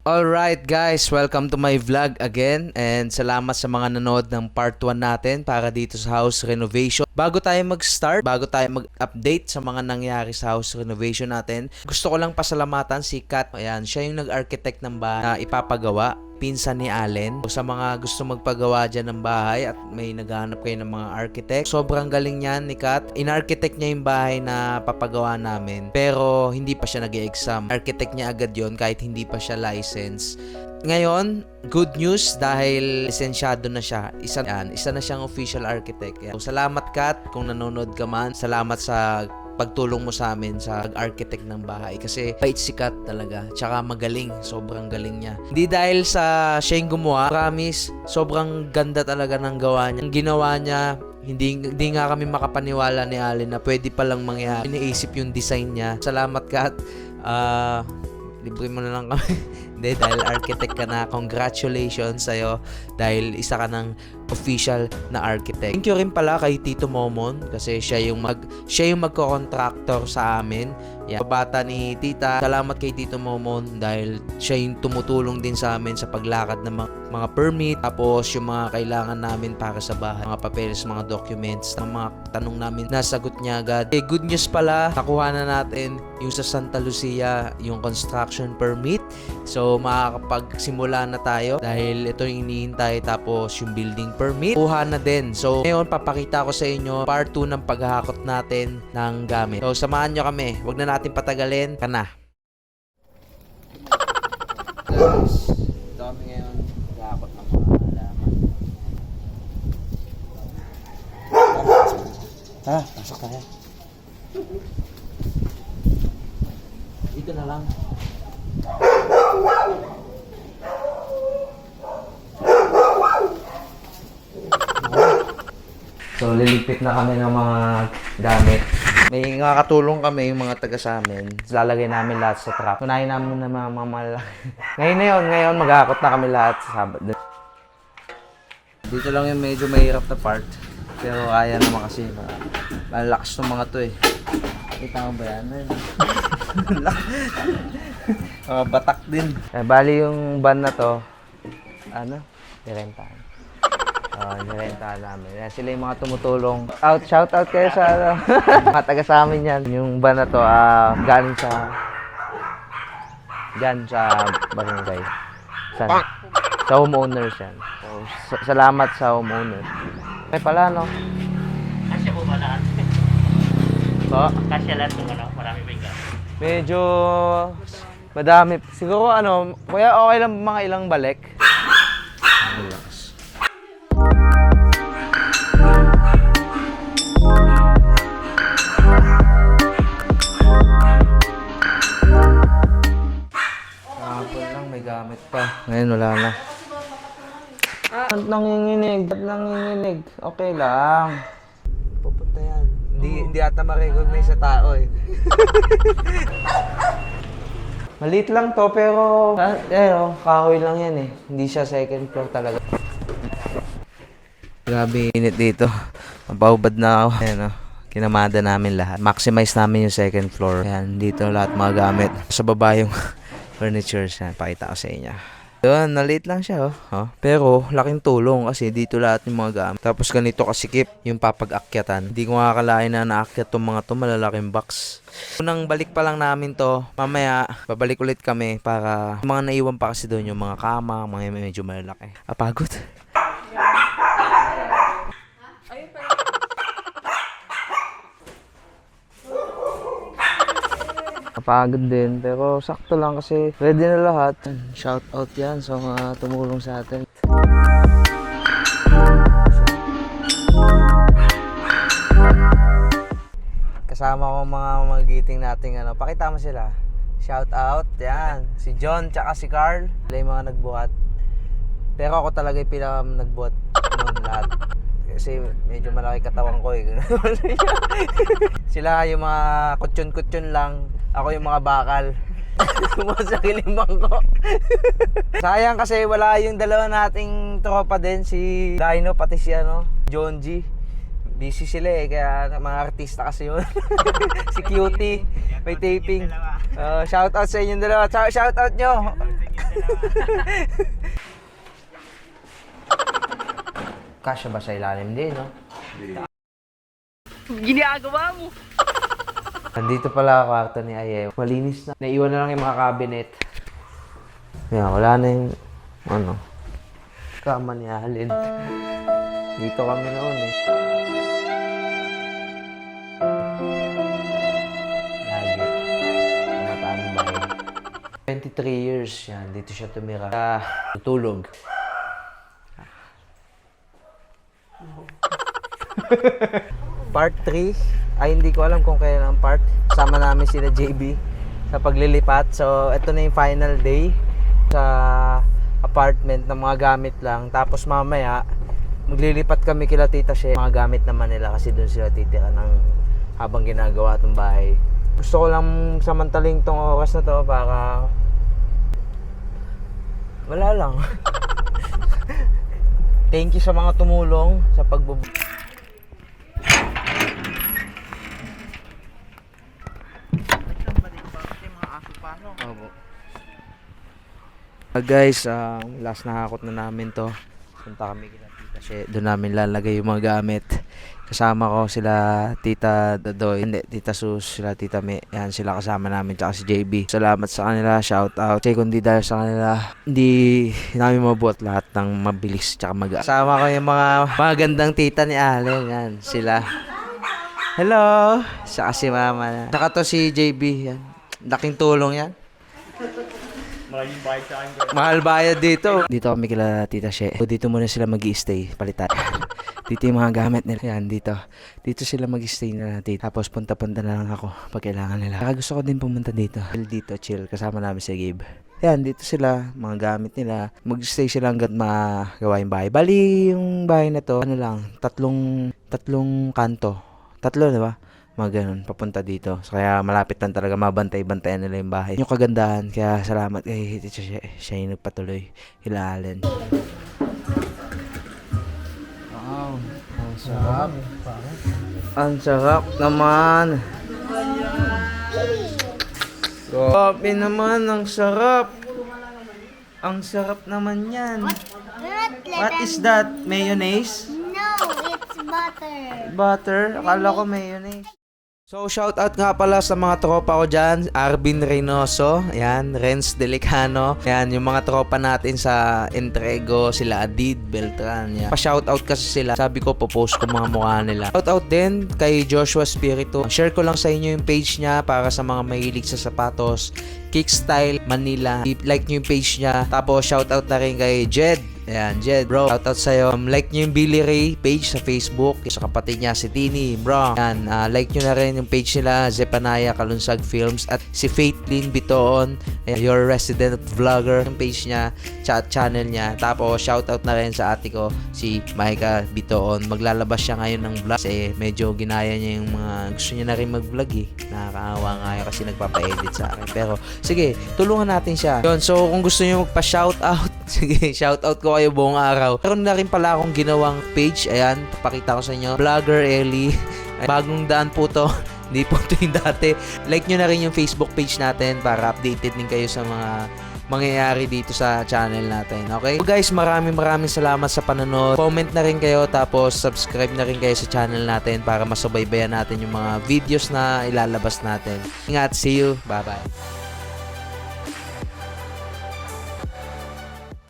Alright guys, welcome to my vlog again and salamat sa mga nanood ng part 1 natin para dito sa house renovation. Bago tayo mag-start, bago tayo mag-update sa mga nangyari sa house renovation natin, gusto ko lang pasalamatan si Kat. Ayan, siya yung nag-architect ng bahay na ipapagawa, pinsan ni Allen. Sa mga gusto magpagawa dyan ng bahay at may naghahanap kayo ng mga architect, sobrang galing yan ni Kat. In-architect niya yung bahay na papagawa namin pero hindi pa siya nag-e-exam. Architect niya agad yon kahit hindi pa siya license. Ngayon, good news dahil lisensyado na siya. Isa na siyang official architect. So, salamat Kat kung nanonood ka man. Salamat sa pagtulong mo sa amin sa architect ng bahay kasi bait si Kat talaga, tsaka magaling, sobrang galing niya. Hindi dahil sa siya yung gumawa, promise, sobrang ganda talaga ng gawa niya. Ang ginawa niya, hindi nga kami makapaniwala ni Allen na pwede palang mangyari. Iniisip yung design niya. Salamat Kat. Libre mo na lang kami. Hindi, dahil architect ka na. Congratulations sa'yo dahil isa ka ng official na architect. Thank you rin pala kay Tito Momon kasi siya yung magko-contractor sa amin. Yan. Bata ni Tita. Salamat kay Tito Momon dahil siya yung tumutulong din sa amin sa paglakad ng mga permit, tapos yung mga kailangan namin para sa bahay, mga papeles, mga documents, ng mga tanong namin, nasagot niya agad. Good news pala, nakuha na natin yung sa Santa Lucia, yung construction permit. So makakapagsimula na tayo dahil ito yung hinihintay, tapos yung building permit kuha na din. So ngayon papakita ko sa inyo part 2 ng paghahakot natin ng gamit. So samahan nyo kami, wag na natin patagalin, kana. Guys, dami ngayon paghahakot ng mga halaman. Pasok tayo. Dito na lang. So, liligpit na kami ng mga gamit. May mga katulong kami, yung mga taga sa amin. Lalagay namin lahat sa truck. Unahin namin na mga malaki. Ngayon, maghahakot na kami lahat sa Sabado. Dito lang yung medyo mahirap na part. Pero kaya naman kasi malakas ng mga to eh. Kita mo ba yan? Batak din. Bali yung van na to, nirentahan. Nirentahan namin. Sila yung mga tumutulong. Shout out kayo sa mga taga sa amin yan. Yung van na to, galing sa barangay. Sa homeowners yan. So, salamat sa homeowners. May pala, no? Kasya po ba lahat? So, Kasya lahat po, marami ba yung gamit? medyo madami. Siguro kuya okay lang mga ilang balik. Relax. Kahapon lang may gamit pa. Ngayon wala na. Nanginginig. Okay lang. Pupunta yan. Hindi ata ma-recognize sa tao eh. Maliit lang to pero kahoy lang yan eh. Hindi siya second floor talaga. Grabe init dito. Mabahubad na ako. Ayan, kinamada namin lahat. Maximize namin yung second floor. Ayan, dito lahat mga gamit. Sa baba yung furniture siya. Pakita ko sa inyo. Yun, naliit lang siya pero laking tulong kasi dito lahat yung mga gamit. Tapos ganito kasikip yung papag-akyatan. Hindi ko makakalain na naakyat tong mga to, malalaking box. Unang balik pa lang namin to, mamaya babalik ulit kami para mga naiwan pa kasi doon yung mga kama, mga medyo malalaki. Pagod. Kapagod din, pero sakto lang kasi ready na lahat. Shout out yan sa mga tumulong sa atin. Kasama ko mga magiting nating pakita mo sila. Shout out, yan. Si John tsaka si Carl. Sila yung mga nagbuhat. Pero ako talaga yung pinaka nagbuhat noon lahat. Kasi medyo malaki katawan ko eh. Sila yung mga kutsyon-kutsyon lang. Ako yung mga bakal. Sa kilimbang ko. Sayang kasi wala yung dalawa nating tropa din. Si Dino pati si John G. Busy sila eh, kaya mga artista kasi yun. Si Cutie, may taping. Shout out sa inyong dalawa. Shout out nyo. Kasya ba sa ilalim din, no? Ginagawa mo. Nandito pala ang kwarto ni Aye. Malinis na. Naiwan na lang yung mga cabinet. Yan, wala na yung, kama ni Alin. Dito kami noon eh. Lagi. Tumatang bahay. 23 years yan. Dito siya tumira. Tutulog. Part 3. Ay, hindi ko alam kung kailan ang part. Sama namin sila JB sa paglilipat. So, ito na yung final day sa apartment ng mga gamit lang. Tapos mamaya, maglilipat kami kila Tita She. Mga gamit naman nila kasi doon sila titira ng habang ginagawa itong bahay. Gusto ko lang samantaling tong oras na to para wala lang. Thank you sa mga tumulong sa pagbubuo. Guys, last na hakot na namin to. Punta kami kila Tita She. Doon namin lalagay yung mga gamit. Kasama ko sila Tita Dadoy, hindi, Tita Sus, sila Tita Me. Yan, sila kasama namin, tsaka si JB. Salamat sa kanila, shout out. Kasi kundi dahil sa kanila, hindi namin mabuhat lahat ng mabilis tsaka Kasama ko yung mga magandang tita ni Allen. Yan, sila. Hello! Saka si Mama na. Saka to si JB. Yan. Laking tulong yan. Maraming bayad sa akin. Mahal bayad dito. Dito kami kila Tita She. Dito muna sila mag-i-stay, palitan. Dito yung mga gamit nila. Yan, dito. Dito sila mag-i-stay na natin. Tapos punta-punta na lang ako pag kailangan nila. Saka gusto ko din pumunta dito. Dito, chill. Kasama namin si Gabe. Yan, dito sila. Mga gamit nila. Mag-stay sila hanggat magawa yung bahay. Bali, yung bahay na to, tatlong kanto. Tatlo, di ba? Mga ganun, papunta dito. So, kaya malapit lang talaga, mabantay-bantayan nila yung bahay. Yung kagandahan, kaya salamat kay Tita She. Siya yung nagpatuloy. Hilalen. Wow, ang sarap. Ang sarap naman. Grabe naman, ang sarap. Ang sarap naman yan. What is that? Mayonnaise? No, it's butter. Butter? Akala ko mayonnaise. So, shout out nga pala sa mga tropa ko dyan. Arvin Reynoso, yan, Renz Delicano, yan, yung mga tropa natin sa Entrego, sila Adid Beltran, yan. Pa-shout out kasi sila. Sabi ko, popost ko mga mukha nila. Shout out din kay Joshua Spirito. Share ko lang sa inyo yung page niya para sa mga mahilig sa sapatos. Kickstyle Manila. Like nyo yung page niya. Tapos, shout out na rin kay Jed. Ayan, Jed, bro. Shoutout sa'yo. Like nyo yung Billy Ray page sa Facebook. Sa kapatid niya, si Tini, bro. Ayan, like nyo na rin yung page nila, Zepanaya Kalunsag Films. At si Faithlyn Bitoon, ayan, your resident vlogger, yung page niya, chat channel niya. Tapos, shoutout na rin sa ate ko, si Maika Bitoon. Maglalabas siya ngayon ng vlog. Kasi medyo ginaya niya yung mga, gusto niya na rin mag-vlog eh. Nakakaawa nga yun kasi nagpapa-edit sa akin. Pero, sige, tulungan natin siya. Yun, so kung gusto niyo magpa-shoutout, sige, shoutout ko kayo buong araw. Meron na rin pala akong ginawang page. Ayan, papakita ko sa inyo. Vlogger Ellie. Bagong daan po to. Hindi po ito yung dati. Like nyo na rin yung Facebook page natin para updated din kayo sa mga mangyayari dito sa channel natin. Okay? So guys, maraming salamat sa panonood. Comment na rin kayo tapos subscribe na rin kayo sa channel natin para masubaybayan natin yung mga videos na ilalabas natin. Ingat, see you. Bye-bye.